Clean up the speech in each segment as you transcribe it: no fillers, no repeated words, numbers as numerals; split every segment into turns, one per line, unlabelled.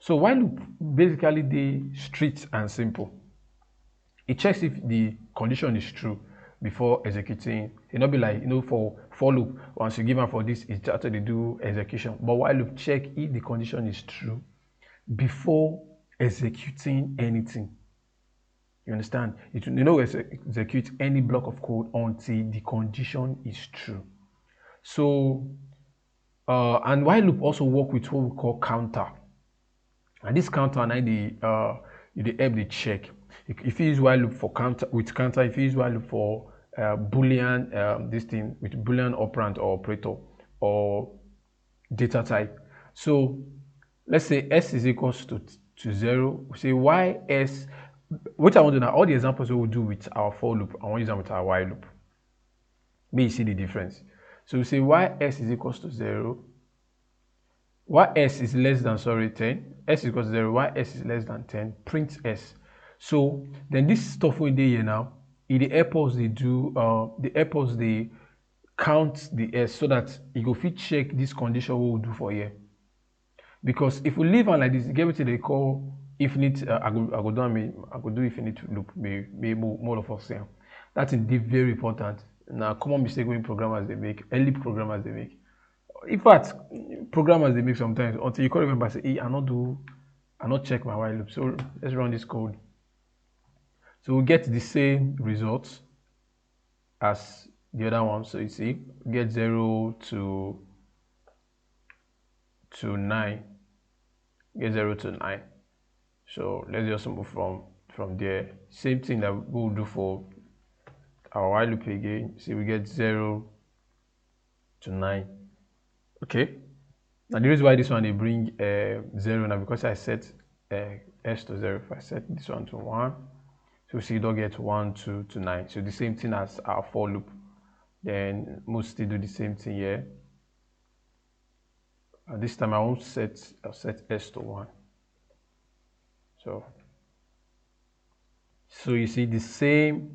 So while loop basically dey strict and simple. It checks if the condition is true before executing. It not be like, for loop, once you give am for this, it actually do execution. But while loop check if the condition is true before executing anything. You understand? It will not execute any block of code until the condition is true. So, and while loop also work with what we call counter. And this counter now the help the check. If you use while loop for counter with counter, if you use while loop for boolean this thing with boolean operand or operator or data type. So let's say s is equals to 0. We say y s. What I want to know, all the examples we will do with our for loop, I want to use them with our while loop. May you see the difference. So we say y s is equals to 0. Ys is less than 10, s is equals to 0, ys is less than 10, print s. So then this stuff we do here now, it help us they do the help us they count the s so that it go fit check this condition we will do for here. Because if we leave on like this, get what they call infinite. I go do infinite loop. Maybe more of us say that is very important. Now, common mistake when programmers they make, early programmers they make. In fact, programmers they make sometimes until you can't remember say, hey, I not check my while loop. So let's run this code. So we get the same results as the other one. So you see, we get 0 to 9. Get 0 to 9. So let's just move from there. Same thing that we'll do for our while loop again. See, we get 0 to 9. Okay. Now the reason why this one they bring 0 now because I set s to 0. If I set this one to 1, so see you don't get 1 to 9. So the same thing as our for loop. Then most still do the same thing here. This time I'll set s to 1. So you see the same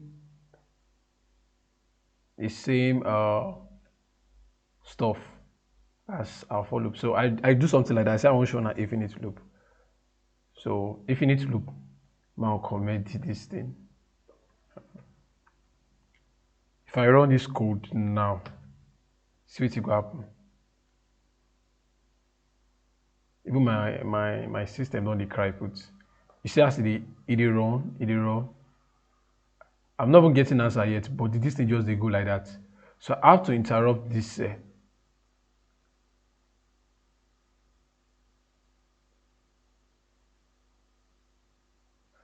stuff as our for loop. So I do something like that. I say I want to show an infinite loop. So infinite loop, I'll comment this thing. If I run this code now, see what will happen. Even my system don't cry put. You see as it run. I'm not even getting answer yet, but this thing just they go like that. So I have to interrupt this.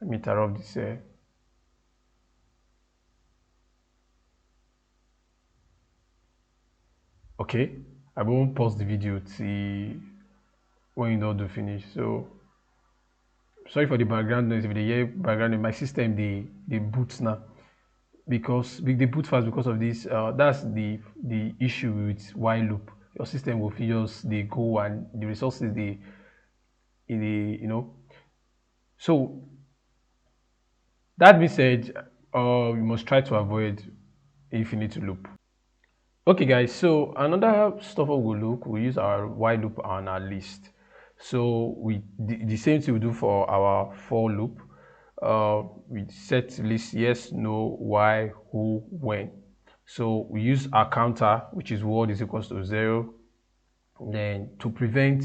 Let me interrupt this. Okay, I won't pause the video till when you don't do finish. So sorry for the background noise. If they hear background noise, my system they boot now because they boot fast because of this. That's the issue with while loop. Your system will just they go and the resources they So that being said, you must try to avoid infinite loop. Okay guys, so another stuff we will look, we use our while loop on our list. So the same thing we do for our for loop. We set list yes, no, why, who, when. So we use our counter, which is word is equals to 0. Then to prevent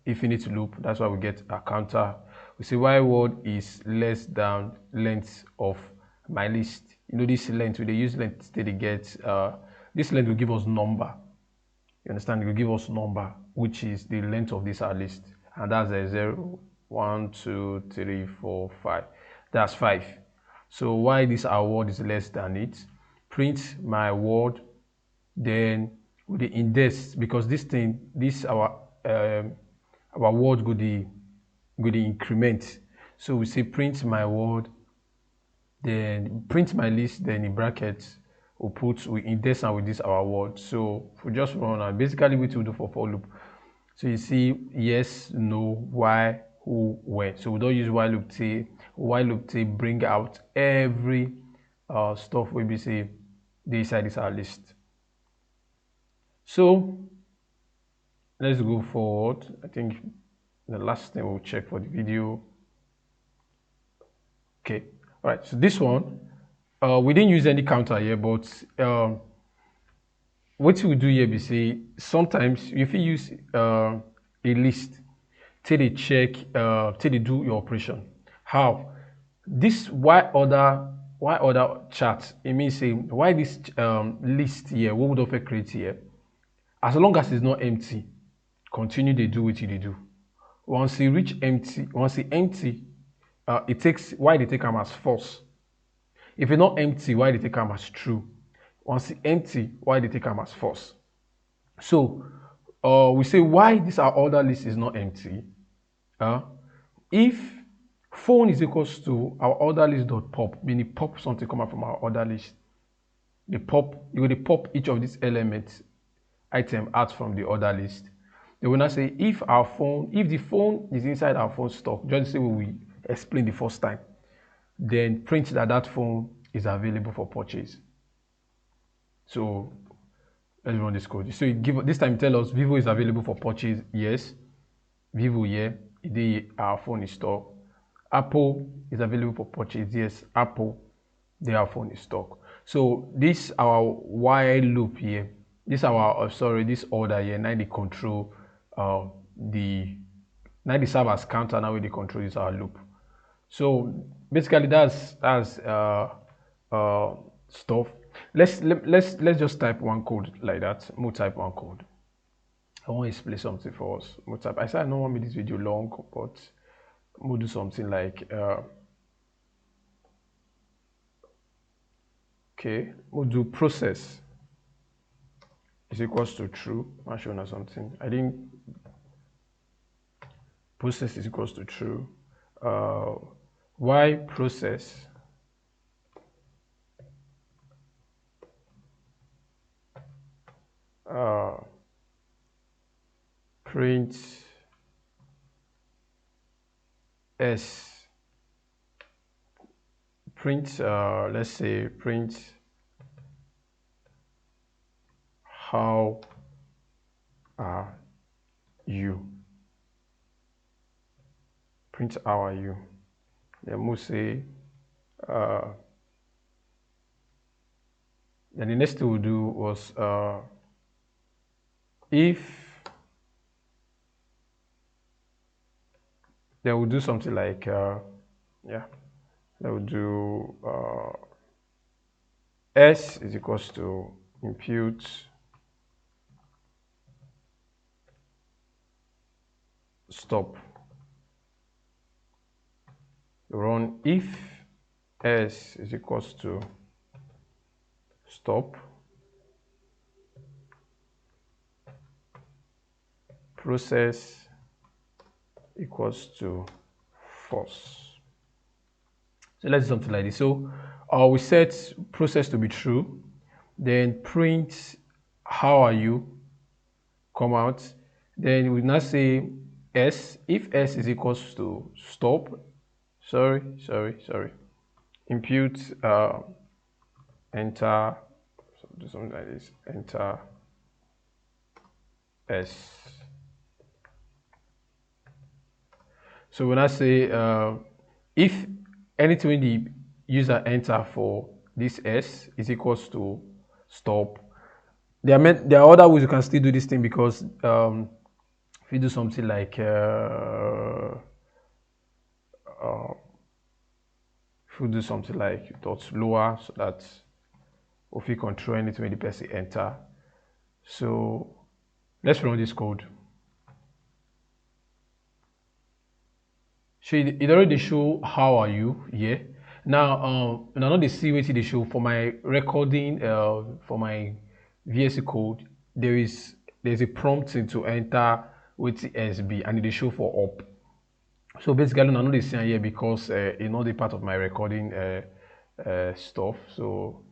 infinite loop, that's why we get a counter. We say why word is less than length of my list. This length, we use length till they get this length will give us number. You understand? It will give us number, which is the length of this our list. And that's a 0, 1, 2, 3, 4, 5. That's 5. So why this our word is less than it? Print my word, then with the index, because this our word go the increment. So we say print my word, then print my list, then in brackets we index and with this our word. So we just run and basically what we do for loop. So you see yes, no, why, who, when. So we don't use while loop to bring out every stuff we be say they inside this our list. So let's go forward. I think The last thing we'll check for the video. Okay, all right, so this one, we didn't use any counter here, but what we do here be say sometimes if you use a list till they check till they do your operation. How? This why other chart, it means say why this list here, what would offer create here, as long as it's not empty, continue they do what you do. Once it reach empty, once it empty, it takes why they take them as false. If it's not empty, why they take them as true. Once it empty, why they take them as false. So we say why this our order list is not empty. If phone is equals to our order list dot pop, meaning pop something come out from our order list, the pop, you will pop each of these elements item out from the order list. They will not say if the phone is inside our phone stock, just say we explained the first time, then print that phone is available for purchase. So let's run this code. So it give this time tell us Vivo is available for purchase. Yes, Vivo here, our phone is stock. Apple is available for purchase. Yes, Apple, their phone is stock. So this our while loop here. This our this order here. Now they control the serve as counter. Now we control this our loop. So basically that's stuff. Let's just type one code like that. We'll type one code. I want to explain something for us. We'll type. I said I don't want to make this video long, but we'll do something like okay, we'll do process is equals to true. I'm showing us something. I think process is equals to true. Why process print s print let's say print how are you, print how are you. Then we'll say then the next thing we'll do was if, then we'll do something like yeah, then we'll do s is equals to impute stop. Run if s is equals to stop, process equals to false. So let's do something like this. So we set process to be true, then print how are you, come out. Then we now say s, if s is equals to stop, sorry, impute enter, so do something like this, enter s. So when I say if anything the user enter for this s is equals to stop, there are other ways you can still do this thing, because if you do something like if you do something like dot lower, so that if you control anything when the person enter. So let's run this code. So it already show how are you here. Now now they see what they show for my recording for my VSC code. There's a prompting to enter with SB, and they show for up. So basically I know they see here because it's not the part of my recording stuff. So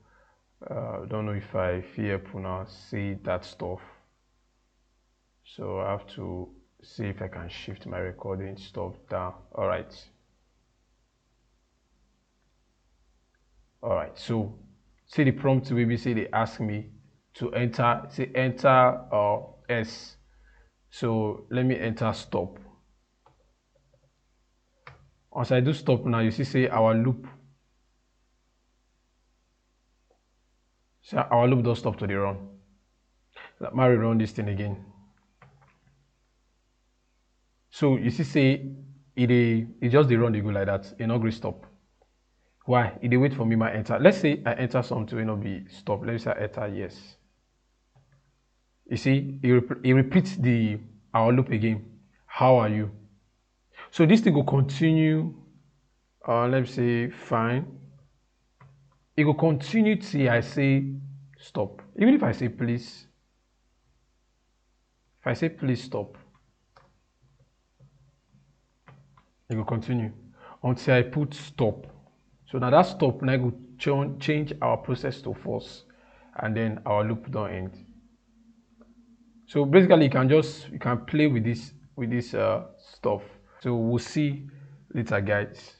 I don't know if I fear now see that stuff. So I have to see if I can shift my recording stuff down. All right, so see the prompt will be, say they ask me to enter, say enter s. So let me enter stop. Once I do stop now, you see say our loop. So our loop does stop to the run. Let me run this thing again. So you see say it just the run they go like that. It not gree stop. Why? It dey wait for me my enter. Let's say I enter something will not be stop. Let me say I enter yes. You see, it repeats the our loop again. How are you? So this thing will continue. Let me say fine. It will continue till I say stop. Even if I say please, if I say please stop, it will continue until I put stop. So now that stop now will change our process to false, and then our loop don't end. So basically, you can play with this stuff. So we'll see later, guys.